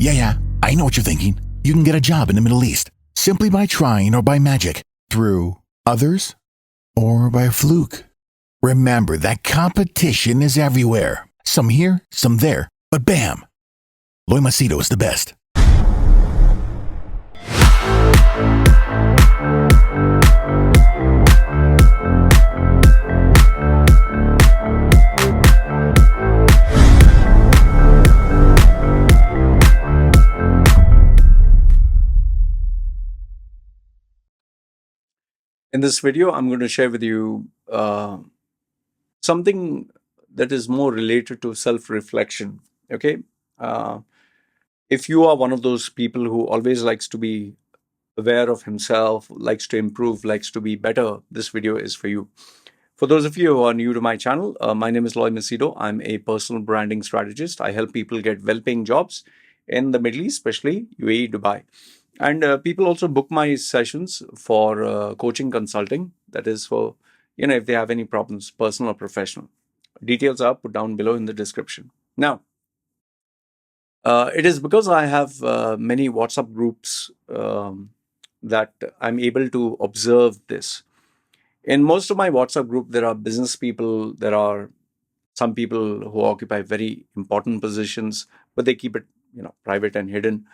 Yeah, I know what you're thinking. You can get a job in the Middle East simply by trying or by magic, through others, or by fluke. Remember that competition is everywhere. Some here, some there, but bam! Loy Machedo is the best. In this video, I'm going to share with you something that is more related to self-reflection. Okay, if you are one of those people who always likes to be aware of himself, likes to improve, likes to be better, this video is for you. For those of you who are new to my channel, my name is Loy Machedo. I'm a personal branding strategist. I help people get well-paying jobs in the Middle East, especially UAE, Dubai. And people also book my sessions for coaching consulting. That is for, if they have any problems, personal or professional. Details are put down below in the description. Now, it is because I have many WhatsApp groups that I'm able to observe this. In most of my WhatsApp group, there are business people, there are some people who occupy very important positions, but they keep it, private and hidden.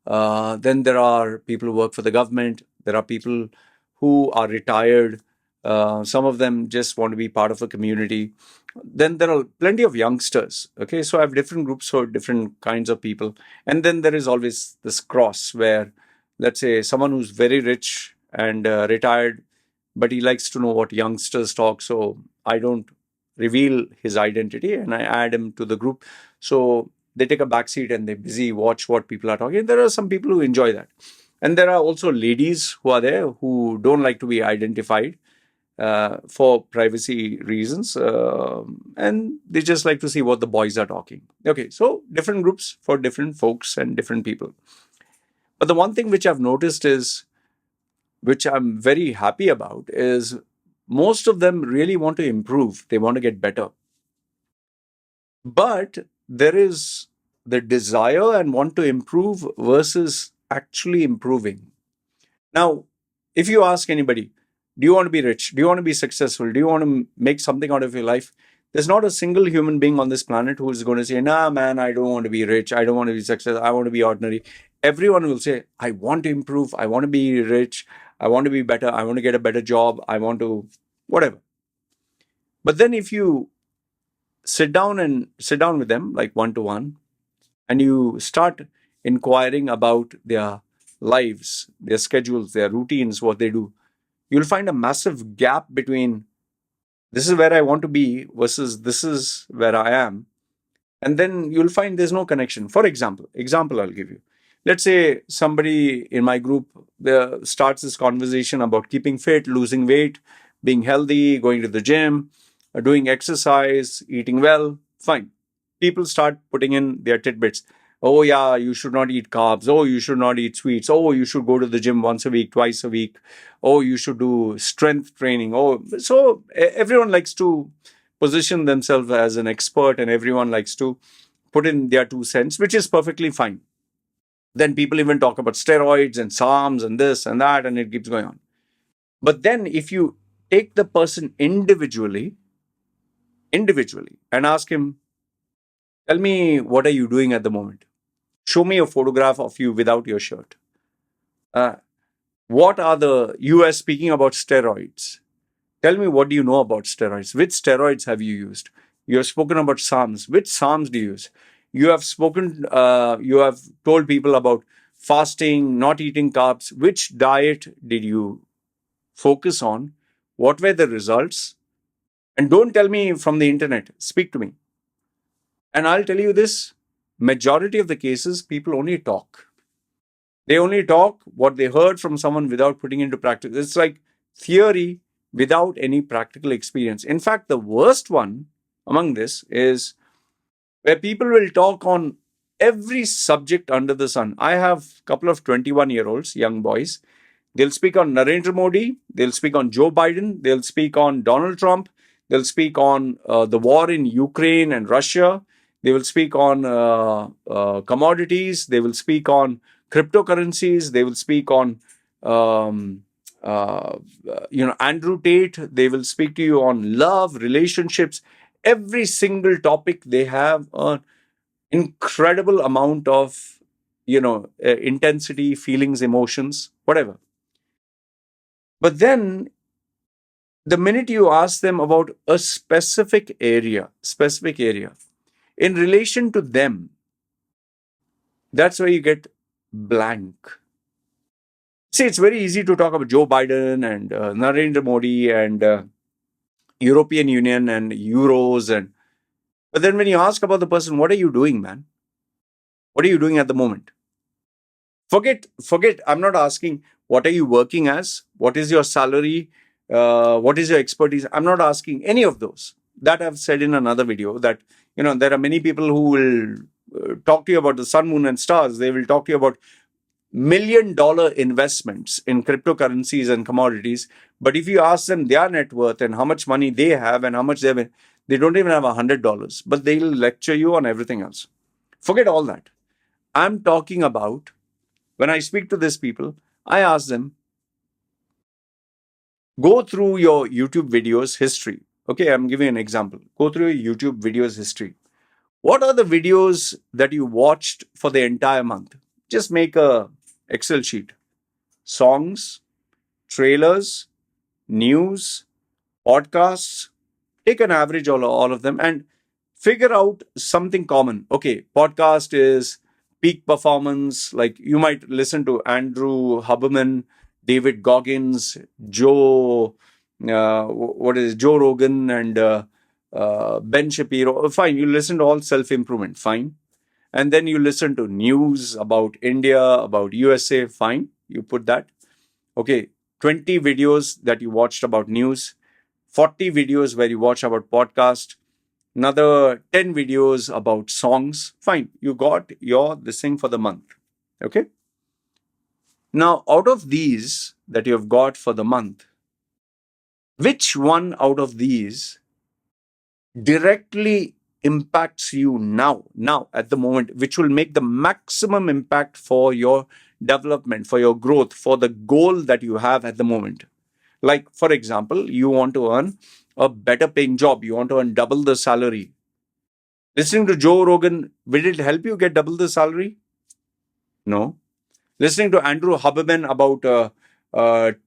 Then there are people who work for the government. There are people who are retired. Some of them just want to be part of a community. Then there are plenty of youngsters. Okay, so I have different groups for different kinds of people. And then there is always this cross where, let's say, someone who's very rich and retired, but he likes to know what youngsters talk. So I don't reveal his identity and I add him to the group. So they take a backseat and they busy watch what people are talking. There are some people who enjoy that. And there are also ladies who are there who don't like to be identified for privacy reasons. And they just like to see what the boys are talking. Okay, so different groups for different folks and different people. But the one thing which I've noticed is, which I'm very happy about, is most of them really want to improve. They want to get better. But there is the desire and want to improve versus actually improving. Now, if you ask anybody, do you want to be rich? Do you want to be successful? Do you want to make something out of your life? There's not a single human being on this planet who is going to say, nah, man, I don't want to be rich. I don't want to be successful. I want to be ordinary. Everyone will say, I want to improve. I want to be rich. I want to be better. I want to get a better job. I want to whatever. But then if you sit down with them like one-to-one, and you start inquiring about their lives, their schedules, their routines, what they do, you'll find a massive gap between this is where I want to be versus this is where I am. And then you'll find there's no connection. For example I'll give you. Let's say somebody in my group starts this conversation about keeping fit, losing weight, being healthy, going to the gym, doing exercise, eating well. Fine. People start putting in their tidbits. Oh yeah, you should not eat carbs. Oh, you should not eat sweets. Oh, you should go to the gym once a week, twice a week. Oh, you should do strength training. Oh, so everyone likes to position themselves as an expert and everyone likes to put in their 2 cents, which is perfectly fine. Then people even talk about steroids and SARMs and this and that, and it keeps going on. But then if you take the person individually and ask him, tell me, what are you doing at the moment? Show me a photograph of you without your shirt. What are you are speaking about steroids. Tell me, what do you know about steroids? Which steroids have you used? You have spoken about SARMs. Which SARMs do you use? You have told people about fasting, not eating carbs. Which diet did you focus on? What were the results? And don't tell me from the internet. Speak to me. And I'll tell you this, majority of the cases, people only talk. They only talk what they heard from someone without putting into practice. It's like theory without any practical experience. In fact, the worst one among this is where people will talk on every subject under the sun. I have a couple of 21-year-olds, young boys. They'll speak on Narendra Modi. They'll speak on Joe Biden. They'll speak on Donald Trump. They'll speak on the war in Ukraine and Russia. They will speak on commodities. They will speak on cryptocurrencies. They will speak on, um, Andrew Tate. They will speak to you on love, relationships. Every single topic, they have an incredible amount of, intensity, feelings, emotions, whatever. But then the minute you ask them about a specific area in relation to them, that's where you get blank. See, it's very easy to talk about Joe Biden and Narendra Modi and European Union and euros, but then when you ask about the person, what are you doing, man? What are you doing at the moment? Forget. I'm not asking what are you working as, what is your salary, what is your expertise. I'm not asking any of those. That I've said in another video that there are many people who will talk to you about the sun, moon, and stars. They will talk to you about $1 million investments in cryptocurrencies and commodities. But if you ask them their net worth and how much money they have and how much they don't even have $100, but they'll lecture you on everything else. Forget all that. I'm talking about when I speak to these people, I ask them, go through your YouTube videos history. Okay, I'm giving an example. Go through your YouTube videos history. What are the videos that you watched for the entire month? Just make a Excel sheet. Songs, trailers, news, podcasts. Take an average of all of them and figure out something common. Okay, podcast is peak performance. Like you might listen to Andrew Huberman, David Goggins, Joe Rogan, and Ben Shapiro. Fine, you listen to all self-improvement. Fine. And then you listen to news about India, about USA. Fine, you put that. Okay, 20 videos that you watched about news, 40 videos where you watch about podcast, another 10 videos about songs. Fine, you got this thing for the month. Okay. Now, out of these that you have got for the month, which one out of these directly impacts you now at the moment, which will make the maximum impact for your development, for your growth, for the goal that you have at the moment? Like, for example, you want to earn a better paying job, you want to earn double the salary. Listening to Joe Rogan, will it help you get double the salary? No. Listening to Andrew Huberman about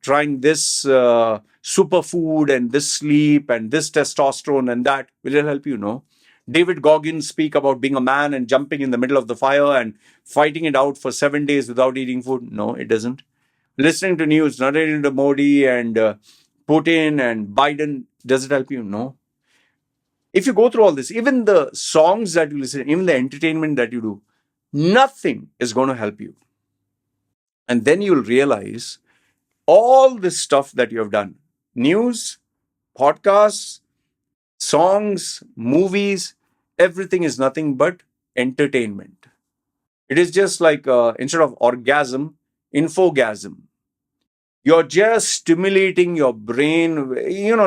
trying this superfood and this sleep and this testosterone and that, will it help you? No. David Goggins speak about being a man and jumping in the middle of the fire and fighting it out for 7 days without eating food. No, it doesn't. Listening to news, Narendra Modi and Putin and Biden, does it help you? No. If you go through all this, even the songs that you listen, even the entertainment that you do, nothing is going to help you. And then you'll realize all this stuff that you have done, news, podcasts, songs, movies, everything is nothing but entertainment. It is just like instead of orgasm, infogasm. You're just stimulating your brain,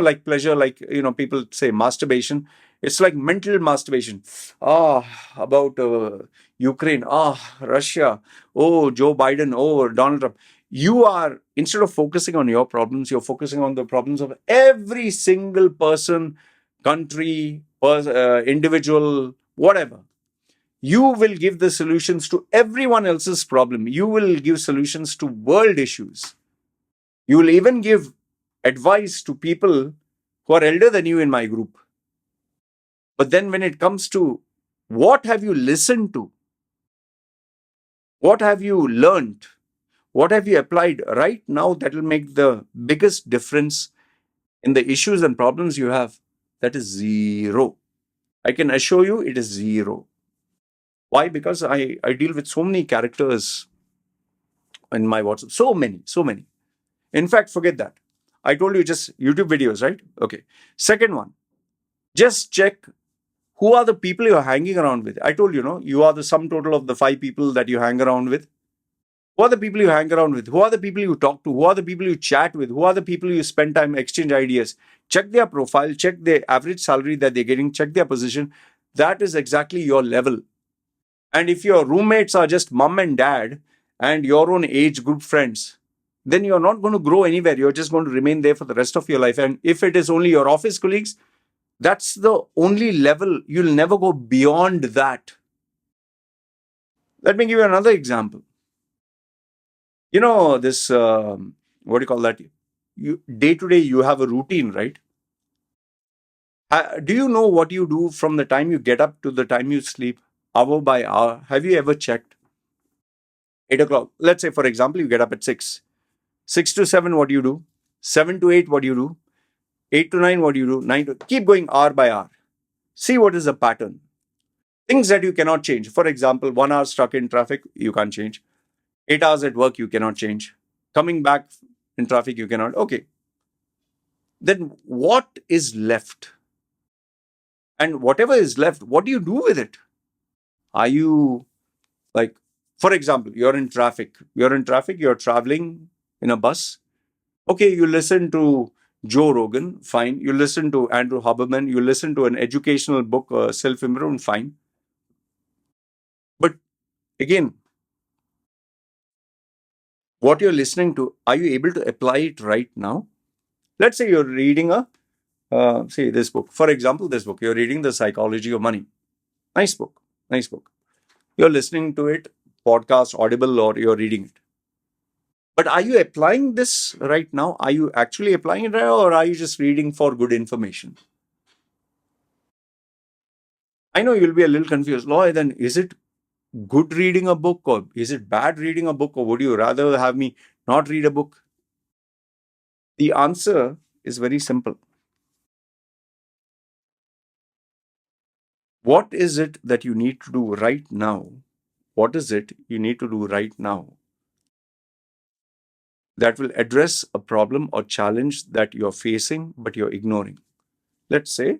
like pleasure, like, people say masturbation. It's like mental masturbation. About Ukraine. Russia. Oh, Joe Biden. Oh, Donald Trump. You are, instead of focusing on your problems, you're focusing on the problems of every single person, country, individual, whatever. You will give the solutions to everyone else's problem. You will give solutions to world issues. You will even give advice to people who are elder than you in my group. But then when it comes to what have you listened to? What have you learned? What have you applied right now that will make the biggest difference in the issues and problems you have? That is zero. I can assure you it is zero. Why? Because I deal with so many characters in my WhatsApp. So many. In fact, forget that. I told you just YouTube videos, right? Okay. Second one, just check who are the people you're hanging around with. I told you, you are the sum total of the 5 people that you hang around with. Who are the people you hang around with? Who are the people you talk to? Who are the people you chat with? Who are the people you spend time, exchange ideas? Check their profile, check their average salary that they're getting, check their position. that is exactly your level. And if your roommates are just mom and dad and your own age group friends, then you're not going to grow anywhere. You're just going to remain there for the rest of your life. And if it is only your office colleagues, that's the only level. You'll never go beyond that. Let me give you another example. You know, this, what do you call that? Day to day, you have a routine, right? Do you know what you do from the time you get up to the time you sleep, hour by hour? Have you ever checked? 8 o'clock. Let's say, for example, you get up at 6. 6 to 7, what do you do? 7 to 8, what do you do? 8 to 9, what do you do? 9 to... Keep going hour by hour. See what is the pattern. Things that you cannot change. For example, 1 hour stuck in traffic, you can't change. 8 hours at work, you cannot change. Coming back in traffic, you cannot. Okay. Then what is left? And whatever is left, what do you do with it? Are you like, for example, you're in traffic, you're traveling in a bus. Okay, you listen to Joe Rogan, fine. You listen to Andrew Huberman, you listen to an educational book, self-improvement, fine. But again, what you're listening to, are you able to apply it right now? Let's say you're reading say this book. For example, this book, you're reading The Psychology of Money. Nice book, nice book. You're listening to it, podcast, audible, or you're reading it. But are you applying this right now? Are you actually applying it right, or are you just reading for good information? I know you'll be a little confused. Loy, then is it good reading a book, or is it bad reading a book, or would you rather have me not read a book? The answer is very simple. What is it that you need to do right now? What is it you need to do right now that will address a problem or challenge that you're facing but you're ignoring? Let's say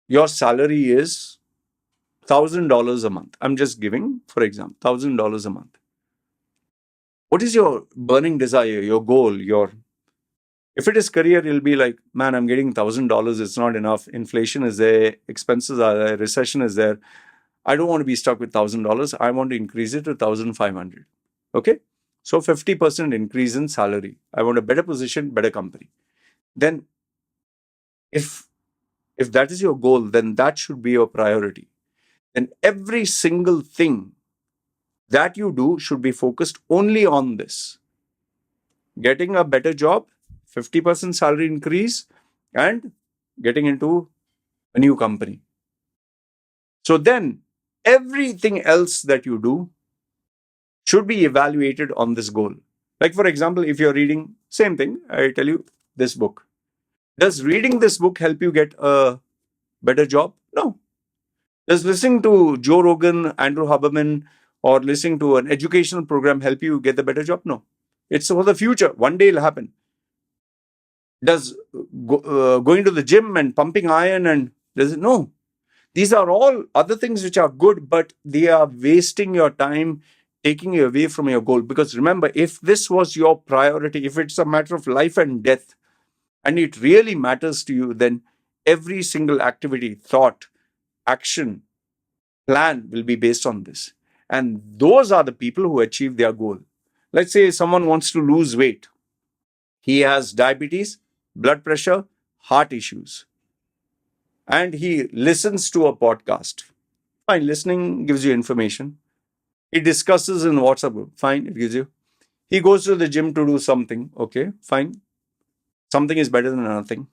your salary is $1,000 a month. I'm just giving, for example, $1,000 a month. What is your burning desire, your goal, if it is career, it'll be like, man, I'm getting $1,000. It's not enough. Inflation is there. Expenses are there. Recession is there. I don't want to be stuck with $1,000. I want to increase it to 1,500. Okay. So 50% increase in salary. I want a better position, better company. Then if that is your goal, then that should be your priority. And every single thing that you do should be focused only on this. Getting a better job, 50% salary increase, and getting into a new company. So then everything else that you do should be evaluated on this goal. Like, for example, if you're reading, same thing, I tell you this book. Does reading this book help you get a better job? No. Does listening to Joe Rogan, Andrew Huberman, or listening to an educational program help you get the better job? No. It's for the future. One day it'll happen. Does going to the gym and pumping iron and does it? No. These are all other things which are good, but they are wasting your time, taking you away from your goal. Because remember, if this was your priority, if it's a matter of life and death, and it really matters to you, then every single activity, thought, action, plan will be based on this. And those are the people who achieve their goal. Let's say someone wants to lose weight. He has diabetes, blood pressure, heart issues, and he listens to a podcast. Fine, listening gives you information. He discusses in WhatsApp group. Fine, it gives you. He goes to the gym to do something. Okay, fine. Something is better than nothing.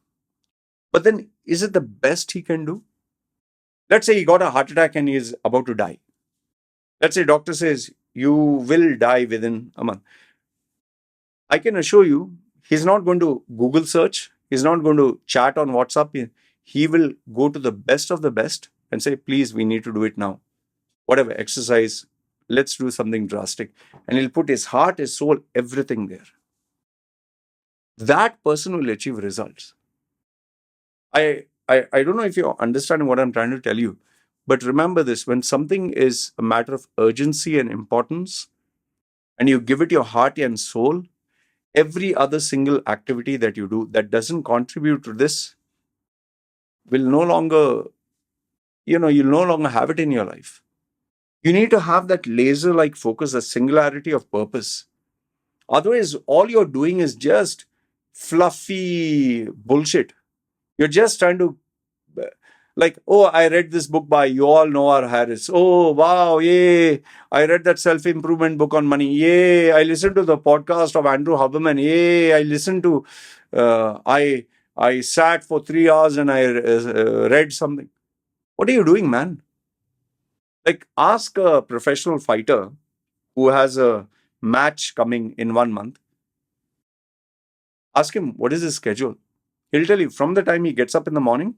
But then, is it the best he can do? Let's say he got a heart attack and he is about to die. Let's say doctor says, you will die within a month. I can assure you, he's not going to Google search. He's not going to chat on WhatsApp. He will go to the best of the best and say, please, we need to do it now. Whatever, exercise, let's do something drastic. And he'll put his heart, his soul, everything there. That person will achieve results. I don't know if you're understanding what I'm trying to tell you, but remember this, when something is a matter of urgency and importance, and you give it your heart and soul, every other single activity that you do that doesn't contribute to this will no longer you'll no longer have it in your life. You need to have that laser-like focus, a singularity of purpose. Otherwise, all you're doing is just fluffy bullshit. You're just trying to, like, oh, I read this book by you all Noah Harris. Oh, wow, yay. I read that self-improvement book on money. Yay. I listened to the podcast of Andrew Huberman. Yay. I listened to, I sat for 3 hours and I read something. What are you doing, man? Like, ask a professional fighter who has a match coming in 1 month. Ask him, what is his schedule? He'll tell you from the time he gets up in the morning,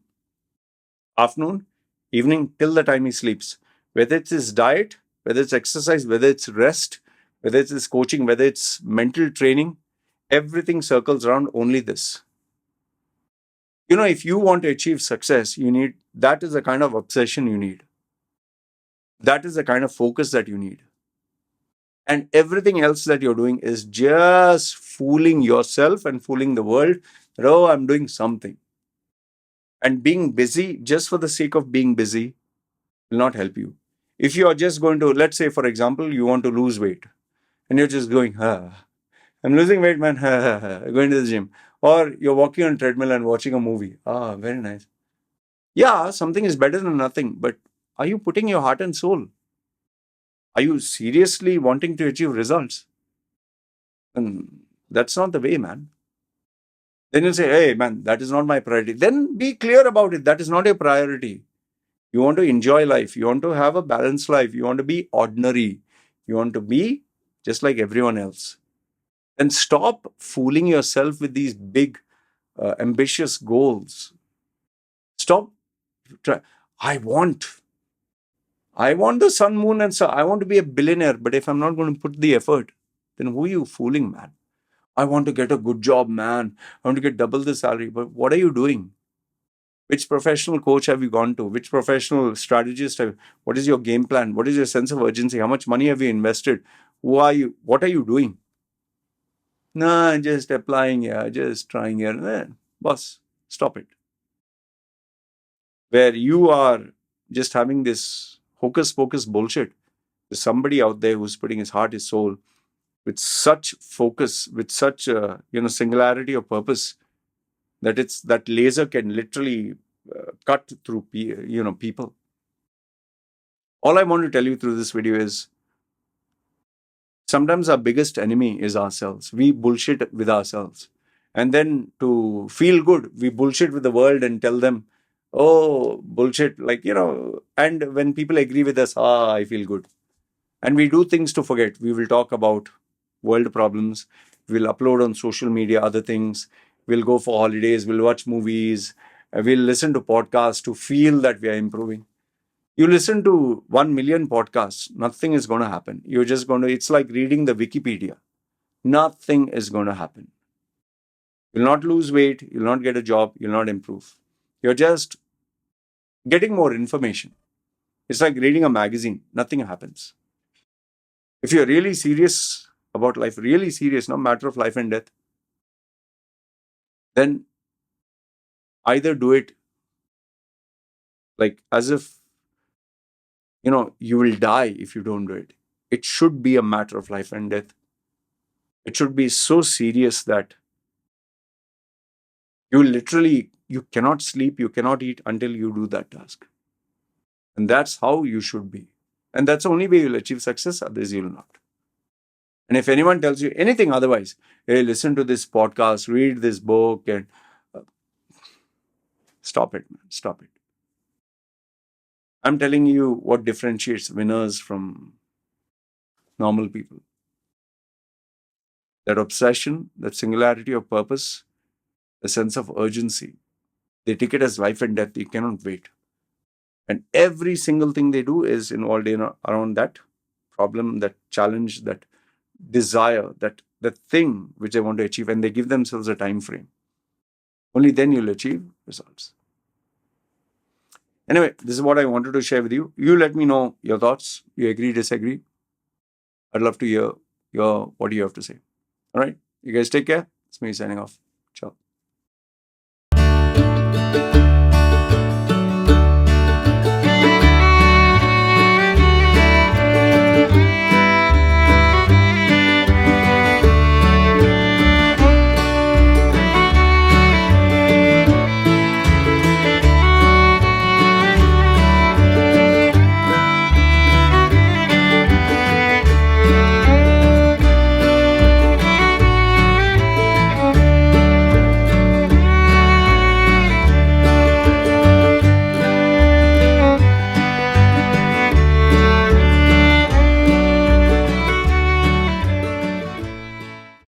afternoon, evening, till the time he sleeps. Whether it's his diet, whether it's exercise, whether it's rest, whether it's his coaching, whether it's mental training, everything circles around only this. If you want to achieve success, that is the kind of obsession you need. That is the kind of focus that you need. And everything else that you're doing is just fooling yourself and fooling the world. Oh, I'm doing something. And being busy just for the sake of being busy will not help you. If you are just going to, let's say, for example, you want to lose weight and you're just going, I'm losing weight, man, going to the gym. Or you're walking on a treadmill and watching a movie. Very nice. Yeah, something is better than nothing. But are you putting your heart and soul? Are you seriously wanting to achieve results? And that's not the way, man. Then you'll say, hey, man, that is not my priority. Then be clear about it. That is not your priority. You want to enjoy life. You want to have a balanced life. You want to be ordinary. You want to be just like everyone else. And stop fooling yourself with these big, ambitious goals. Stop. I want the sun, moon, and star. I want to be a billionaire. But if I'm not going to put the effort, then who are you fooling, man? I want to get a good job, man. I want to get double the salary. But what are you doing? Which professional coach have you gone to? Which professional strategist what is your game plan? What is your sense of urgency? How much money have you invested? Who are you? What are you doing? Nah, just applying here, just trying here. Boss, stop it. Where you are just having this hocus pocus bullshit. There's somebody out there who's putting his heart, his soul, with such focus, with such singularity of purpose, that laser can literally cut through people. All I want to tell you through this video is sometimes our biggest enemy is ourselves. We bullshit with ourselves. And then to feel good, we bullshit with the world and tell them, oh, bullshit, and when people agree with us, I feel good. And we do things to forget. We will talk about world problems. We'll upload on social media other things. We'll go for holidays. We'll watch movies. We'll listen to podcasts to feel that we are improving. You listen to 1 million podcasts, nothing is going to happen. You're just going to, it's like reading the Wikipedia. Nothing is going to happen. You'll not lose weight. You'll not get a job. You'll not improve. You're just getting more information. It's like reading a magazine. Nothing happens. If you're really serious about life, really serious, no matter of life and death, then either do it like as if, you will die if you don't do it. It should be a matter of life and death. It should be so serious that you cannot sleep, you cannot eat until you do that task. And that's how you should be. And that's the only way you'll achieve success, otherwise you'll not. And if anyone tells you anything otherwise, hey, listen to this podcast, read this book, and stop it, man. Stop it. I'm telling you what differentiates winners from normal people. That obsession, that singularity of purpose, the sense of urgency. They take it as life and death. You cannot wait. And every single thing they do is involved around that problem, that challenge, that desire, that thing which they want to achieve, and they give themselves a time frame. Only then you'll achieve results. Anyway, this is what I wanted to share with you. You let me know your thoughts. You agree, disagree? I'd love to hear what you have to say. All right. You guys take care. It's me signing off. Ciao.